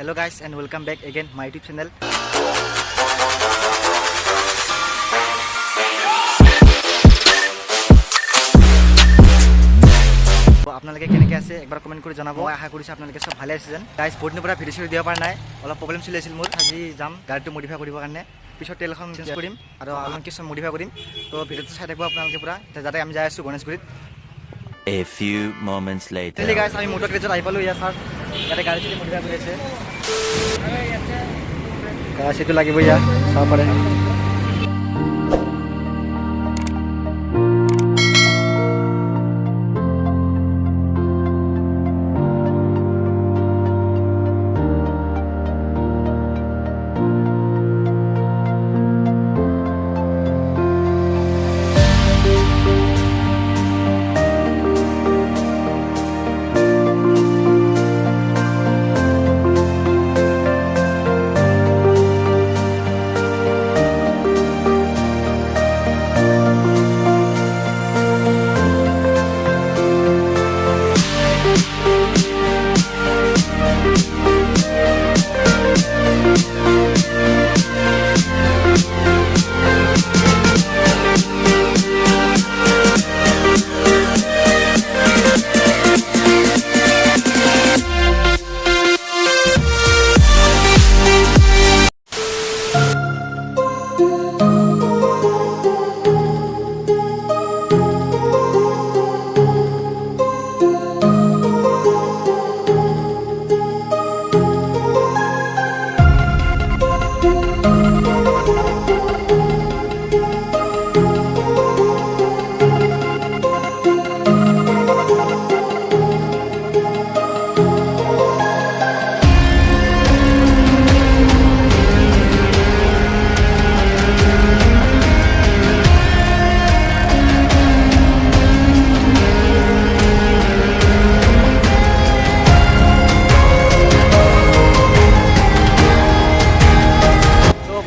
Hello guys and welcome back again my YouTube channel. আপোনালোকে কেনেকৈ আছে একবাৰ কমেন্ট কৰি জনাব। মই আশা কৰিছো আপোনালোকে সব ভালে আছে যেন। গাইস বহুত দিনৰ পৰা ভিডিও দিব পৰা নাই, অলপ প্ৰবলেম চলি আছিল মোৰ। আজি যাম গাড়ীটো মডিফাই কৰিবৰ কাৰণে, পিছত তেলখন চেঞ্জ কৰিম আৰু অলপ কিছু মডিফাই কৰিম। তো ভিডিওটো চাই থাকিব আপোনালোকে পুৰা। যাতে আমি যাই আছো গণেশগুৰিত। A few moments later. Hey guys, আমি মোটৰ গ্ৰেজত আহি পালো ইয়া স্যার। ইয়াতে গাড়ী চলি মডিফাই কৰি আছে। গাড়ী সিটো লাগিব ইয়া চাব পাৰে।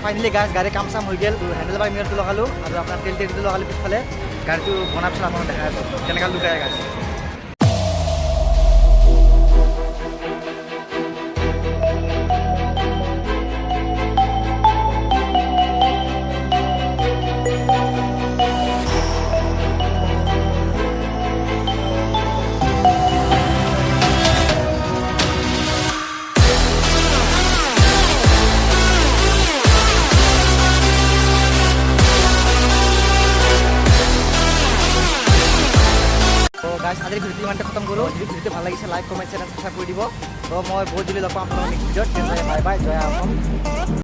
ফাইনালি গাছ গাড়ী কাম চাম হৈ গ'ল। হেণ্ডেল বাৰ মিৰৰটো লগালোঁ আৰু আপোনাৰ তেল টেলটো লগালোঁ পিছফালে। গাড়ীটো বনাৰ পিছত আপোনাক দেখাই আছোঁ কেনেকৈ লুকাই গাছ। গাইজ আজিৰ ভিডিঅ'টো ইমানতে খতম কৰোঁ। যদি ভিডিঅ'টো ভাল লাগিছে লাইক কমেণ্ট চেনেল সাবস্ক্ৰাইব কৰি দিব। তো মই বহুত জলদি লগ পাম আপোনালোকক নেক্সট ভিডিঅ'ত। বাই বাই, জয় অসম।